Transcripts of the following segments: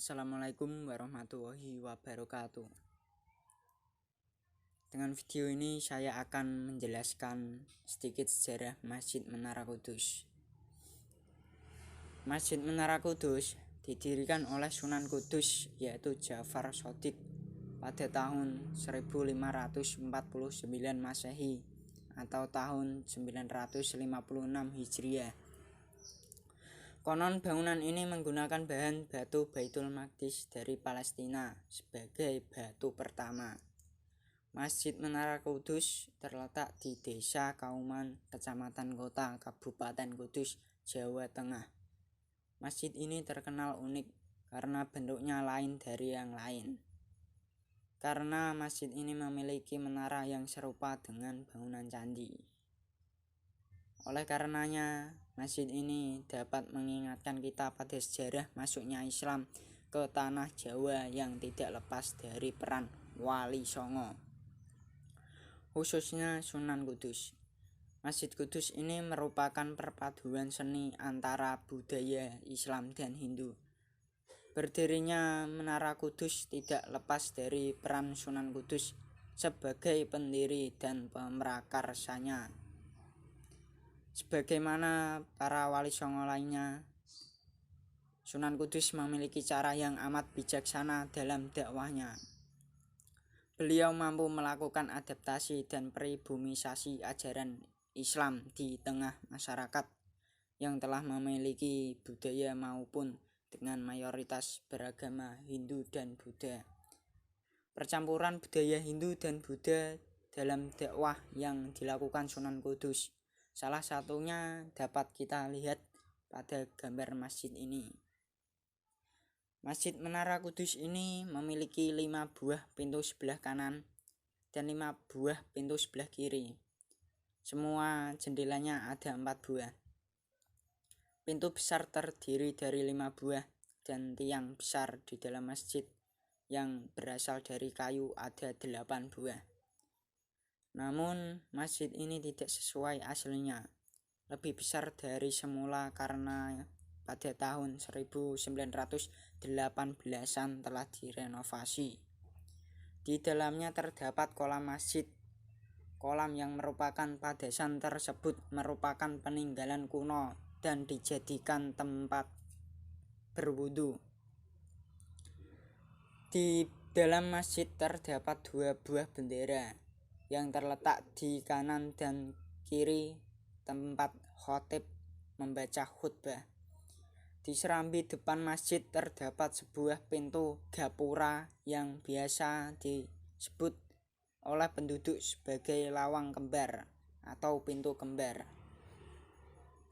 Assalamualaikum warahmatullahi wabarakatuh. Dengan video ini saya akan menjelaskan sedikit sejarah Masjid Menara Kudus. Masjid Menara Kudus didirikan oleh Sunan Kudus yaitu Ja'far Shadiq pada tahun 1549 Masehi atau tahun 956 Hijriah. Konon bangunan ini menggunakan bahan batu Baitul Maqdis dari Palestina sebagai batu pertama. Masjid Menara Kudus terletak di Desa Kauman, Kecamatan Kota, Kabupaten Kudus, Jawa Tengah. Masjid ini terkenal unik karena bentuknya lain dari yang lain. Karena masjid ini memiliki menara yang serupa dengan bangunan candi. Oleh karenanya, masjid ini dapat mengingatkan kita pada sejarah masuknya Islam ke tanah Jawa yang tidak lepas dari peran Wali Songo, khususnya Sunan Kudus. Masjid Kudus ini merupakan perpaduan seni antara budaya Islam dan Hindu. Berdirinya Menara Kudus tidak lepas dari peran Sunan Kudus sebagai pendiri dan pemrakarsanya. Sebagaimana para wali songo lainnya, Sunan Kudus memiliki cara yang amat bijaksana dalam dakwahnya. Beliau mampu melakukan adaptasi dan peribumisasi ajaran Islam di tengah masyarakat yang telah memiliki budaya maupun dengan mayoritas beragama Hindu dan Buddha. Percampuran budaya Hindu dan Buddha dalam dakwah yang dilakukan Sunan Kudus salah satunya dapat kita lihat pada gambar masjid ini. Masjid Menara Kudus ini memiliki 5 buah pintu sebelah kanan dan 5 buah pintu sebelah kiri. Semua jendelanya ada 4 buah. Pintu besar terdiri dari 5 buah dan tiang besar di dalam masjid yang berasal dari kayu ada 8 buah. Namun masjid ini tidak sesuai aslinya, lebih besar dari semula karena pada tahun 1918-an telah direnovasi. Di dalamnya terdapat kolam masjid. Kolam yang merupakan padasan tersebut merupakan peninggalan kuno dan dijadikan tempat berwudu. Di dalam masjid terdapat 2 buah bendera yang terletak di kanan dan kiri tempat khatib membaca khutbah. Di serambi depan masjid terdapat sebuah pintu gapura yang biasa disebut oleh penduduk sebagai lawang kembar atau pintu kembar.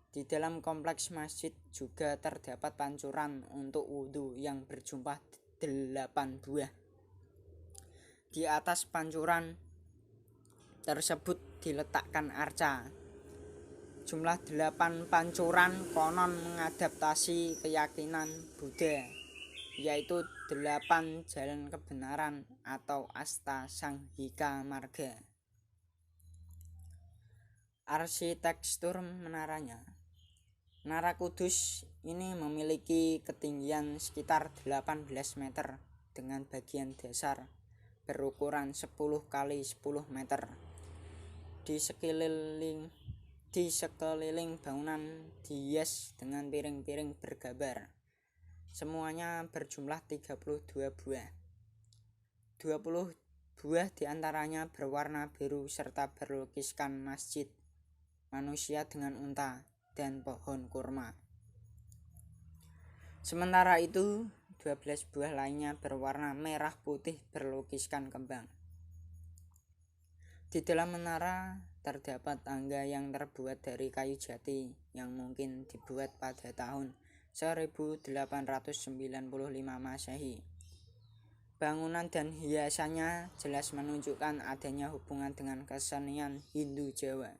Di dalam kompleks masjid juga terdapat pancuran untuk wudhu yang berjumlah 8 buah. Di atas pancuran tersebut diletakkan arca. Jumlah 8 pancuran konon mengadaptasi keyakinan Buddha, yaitu 8 jalan kebenaran atau Asta Sanghika Marga. Arsitektur menaranya. Menara Kudus ini memiliki ketinggian sekitar 18 meter dengan bagian dasar berukuran 10 x 10 meter. Di sekeliling bangunan dihias dengan piring-piring bergambar. Semuanya berjumlah 32 buah. 20 buah diantaranya berwarna biru serta berlukiskan masjid, manusia dengan unta, dan pohon kurma. Sementara itu, 12 buah lainnya berwarna merah putih berlukiskan kembang. Di dalam menara terdapat tangga yang terbuat dari kayu jati yang mungkin dibuat pada tahun 1895 Masehi. Bangunan dan hiasannya jelas menunjukkan adanya hubungan dengan kesenian Hindu Jawa.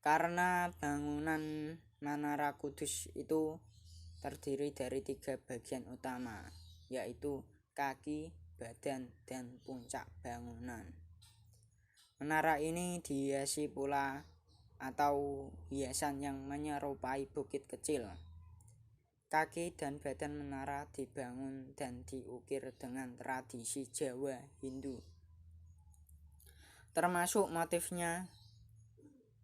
Karena bangunan Menara Kudus itu terdiri dari 3 bagian utama, yaitu kaki, badan, dan puncak bangunan. Menara ini dihiasi pula atau hiasan yang menyerupai bukit kecil. Kaki dan badan menara dibangun dan diukir dengan tradisi Jawa Hindu. Termasuk motifnya,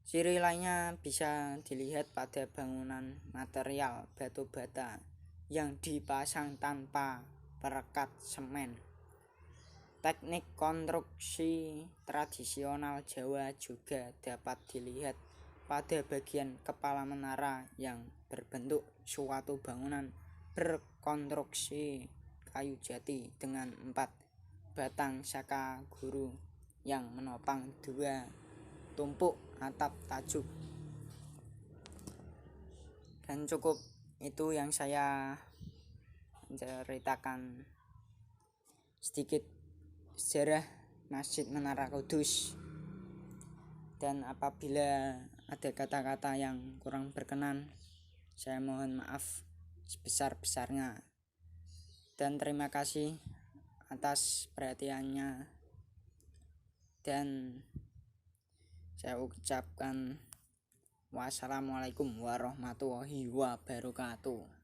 ciri lainnya bisa dilihat pada bangunan material batu bata yang dipasang tanpa perekat semen. Teknik konstruksi tradisional Jawa juga dapat dilihat pada bagian kepala menara yang berbentuk suatu bangunan berkonstruksi kayu jati dengan 4 batang saka guru yang menopang 2 tumpuk atap tajuk. Dan cukup itu yang saya menceritakan sedikit sejarah Masjid Menara Kudus. Dan apabila ada kata-kata yang kurang berkenan, saya mohon maaf sebesar-besarnya. Dan terima kasih atas perhatiannya. Dan saya ucapkan wassalamualaikum warahmatullahi wabarakatuh.